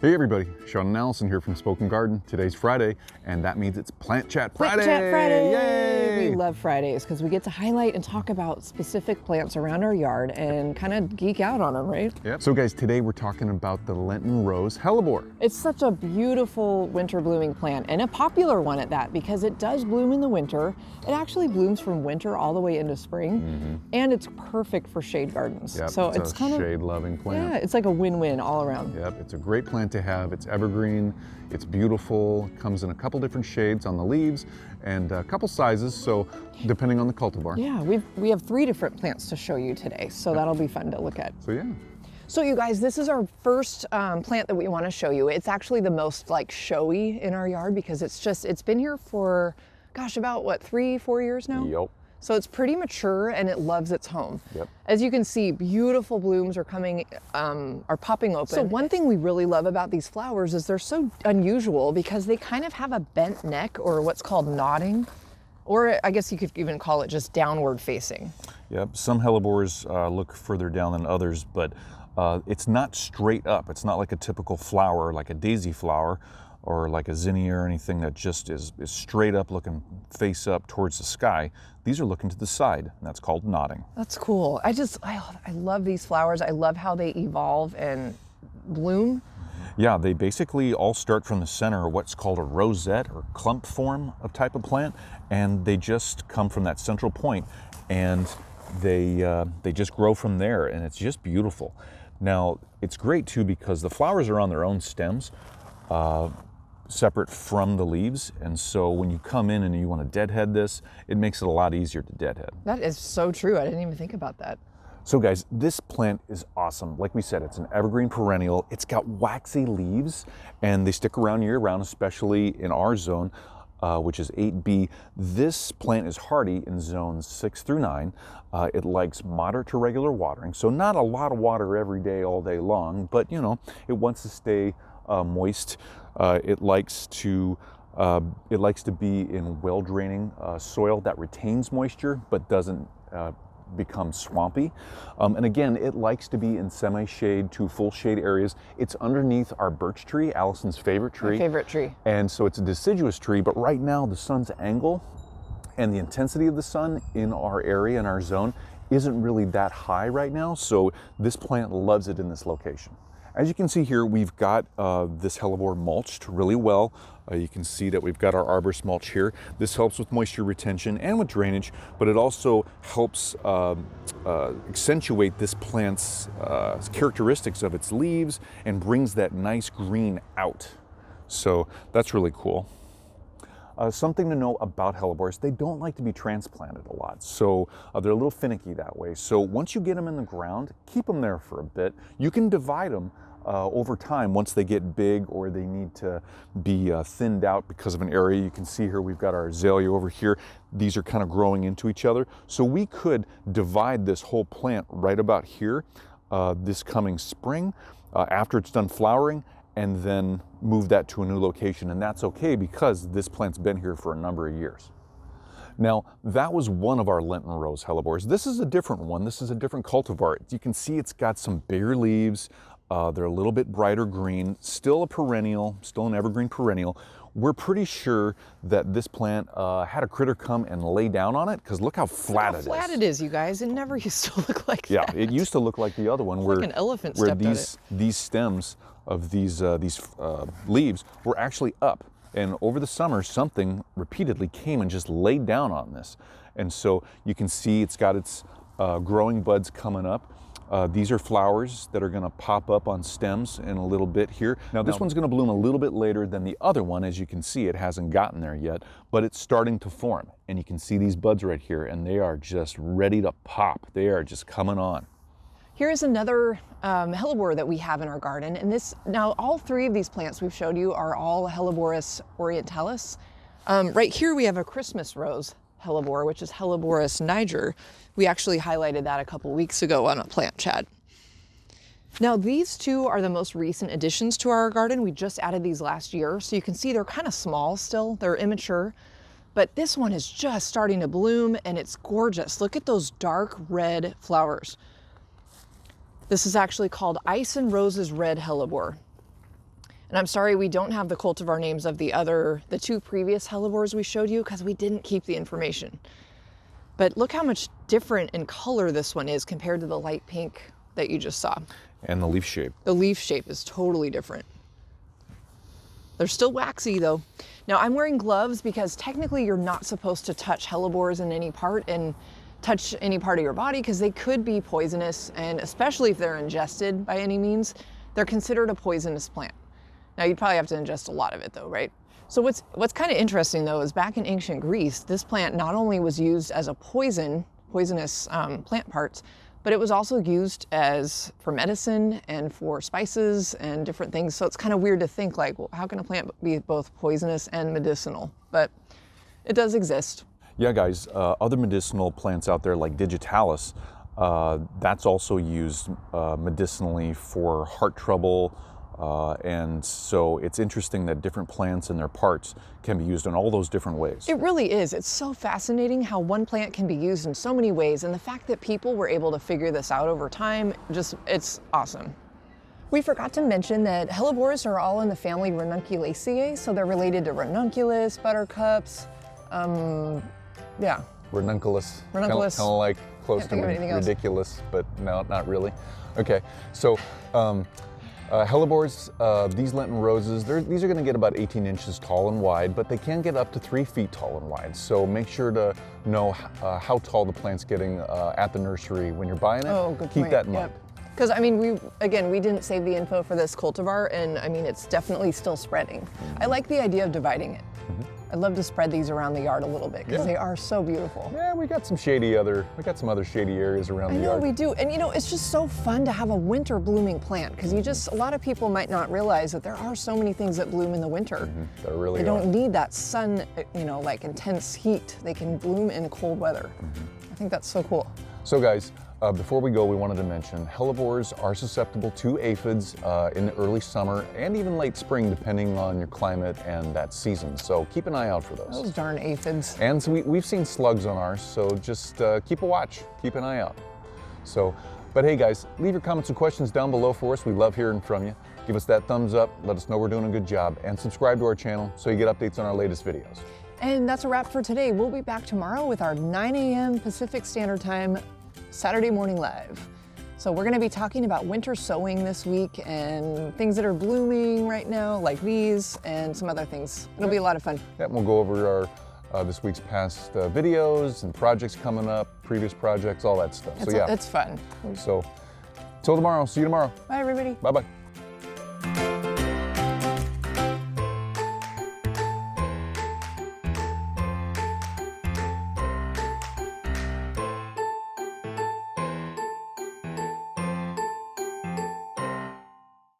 Hey everybody, Sean and Allison here from Spoken Garden. Today's Friday, and that means it's Plant Chat Friday! Plant Chat Friday! Yay! We love Fridays because we get to highlight and talk about specific plants around our yard and kind of geek out on them, right? Yep. So guys, today we're talking about the Lenten Rose Hellebore. It's such a beautiful winter blooming plant, and a popular one at that, because it does bloom in the winter. It actually blooms from winter all the way into spring, and it's perfect for shade gardens. Yep, so it's kind a of shade-loving plant. Yeah, it's like a win-win all around. Yep, it's a great plant to have. It's evergreen, it's beautiful, comes in a couple different shades on the leaves, and a couple sizes, so depending on the cultivar. Yeah, we have 3 different plants to show you today, so that'll be fun to look at. So yeah. So you guys, this is our first plant that we want to show you. It's actually the most like showy in our yard because it's been here for, gosh, about what, 3-4 years now? Yep. So it's pretty mature and it loves its home. Yep. As you can see, beautiful blooms are popping open. So one thing we really love about these flowers is they're so unusual because they kind of have a bent neck, or what's called nodding, or I guess you could even call it just downward facing. Yep, some hellebores look further down than others, but it's not straight up. It's not like a typical flower, like a daisy flower, or like a zinnia or anything that just is straight up looking face up towards the sky. These are looking to the side, and that's called nodding. That's cool. I love these flowers. I love how they evolve and bloom. Yeah, they basically all start from the center of what's called a rosette or clump form of type of plant, and they just come from that central point, and they just grow from there, and it's just beautiful. Now, it's great too because the flowers are on their own stems, separate from the leaves, and so when you come in and you want to deadhead this, it makes it a lot easier to deadhead. That is so true. I didn't even think about that. So guys, this plant is awesome. Like we said, it's an evergreen perennial. It's got waxy leaves, and they stick around year round, especially in our zone, which is 8B. This plant is hardy in zones 6 through 9. It likes moderate to regular watering, so not a lot of water every day, all day long, but you know, it wants to stay moist. It likes to be in well-draining soil that retains moisture but doesn't become swampy. And again, it likes to be in semi-shade to full shade areas. It's underneath our birch tree, Allison's favorite tree. My favorite tree. And so it's a deciduous tree, but right now the sun's angle and the intensity of the sun in our area, in our zone, isn't really that high right now. So this plant loves it in this location. As you can see here, we've got this hellebore mulched really well. You can see that we've got our arborist mulch here. This helps with moisture retention and with drainage, but it also helps accentuate this plant's characteristics of its leaves and brings that nice green out. So that's really cool. Something to know about hellebores, they don't like to be transplanted a lot, so they're a little finicky that way. So once you get them in the ground, keep them there for a bit. You can divide them over time once they get big or they need to be thinned out because of an area. You can see here we've got our azalea over here. These are kind of growing into each other. So we could divide this whole plant right about here this coming spring after it's done flowering, and then move that to a new location, and that's okay because this plant's been here for a number of years. Now, that was one of our Lenten Rose Hellebores. This is a different one. This is a different cultivar. You can see it's got some bigger leaves. They're a little bit brighter green, still a perennial, still an evergreen perennial. We're pretty sure that this plant had a critter come and lay down on it, because look how flat it is. Look how flat it is, you guys. It never used to look like that. Yeah, it used to look like the other one, where like an elephant stepped on it. These stems of these leaves were actually up, and over the summer something repeatedly came and just laid down on this, and so you can see it's got its growing buds coming up. These are flowers that are going to pop up on stems in a little bit here. Now this one's going to bloom a little bit later than the other one. As you can see, it hasn't gotten there yet, but it's starting to form, and you can see these buds right here, and they are just ready to pop. They are just coming on. Here's another hellebore that we have in our garden, and now all 3 of these plants we've showed you are all Hellebores orientalis. Right here we have a Christmas rose hellebore, which is Hellebores niger. We actually highlighted that a couple weeks ago on a plant chat. Now these 2 are the most recent additions to our garden. We just added these last year, so you can see they're kind of small still, they're immature, but this one is just starting to bloom and it's gorgeous. Look at those dark red flowers. This is actually called Ice and Roses Red Hellebore. And I'm sorry we don't have the cultivar names of the two previous hellebores we showed you because we didn't keep the information. But look how much different in color this one is compared to the light pink that you just saw. And the leaf shape. The leaf shape is totally different. They're still waxy though. Now I'm wearing gloves because technically you're not supposed to touch hellebores in any part and touch any part of your body because they could be poisonous, and especially if they're ingested by any means, they're considered a poisonous plant. Now you'd probably have to ingest a lot of it though, right? So what's kind of interesting though is back in ancient Greece, this plant not only was used as a poisonous plant parts, but it was also used for medicine and for spices and different things. So it's kind of weird to think like, well, how can a plant be both poisonous and medicinal? But it does exist. Yeah, guys, other medicinal plants out there like digitalis, that's also used medicinally for heart trouble. And so it's interesting that different plants and their parts can be used in all those different ways. It really is. It's so fascinating how one plant can be used in so many ways, and the fact that people were able to figure this out over time, it's awesome. We forgot to mention that hellebores are all in the family Ranunculaceae, so they're related to ranunculus, buttercups, yeah. Ranunculus. Ranunculus. Kind of like close to ridiculous, but no, not really. Okay, so hellebores, these Lenten roses, these are going to get about 18 inches tall and wide, but they can get up to 3 feet tall and wide. So make sure to know how tall the plant's getting at the nursery when you're buying it. Oh, good Keep point. that in mind. Because I mean, we didn't save the info for this cultivar, and I mean, it's definitely still spreading. I like the idea of dividing it. I'd love to spread these around the yard a little bit because they are so beautiful. Yeah, we got some some other shady areas around the yard. I know we do, and you know, it's just so fun to have a winter blooming plant because a lot of people might not realize that there are so many things that bloom in the winter. There really They don't need that sun, like intense heat. They can bloom in cold weather. I think that's so cool. So guys, before we go, we wanted to mention hellebores are susceptible to aphids in the early summer and even late spring, depending on your climate and that season. So keep an eye out for those. Those darn aphids. And so we've seen slugs on ours, so just keep a watch, keep an eye out. So, but hey guys, leave your comments and questions down below for us. We love hearing from you. Give us that thumbs up, let us know we're doing a good job, and subscribe to our channel so you get updates on our latest videos. And that's a wrap for today. We'll be back tomorrow with our 9 a.m. Pacific Standard Time Saturday morning live. So we're going to be talking about winter sowing this week and things that are blooming right now, like these, and some other things. It'll be a lot of fun. Yeah, we'll go over our this week's past videos and projects coming up, previous projects, all that stuff. It's fun. So till tomorrow. See you tomorrow. Bye, everybody. Bye-bye.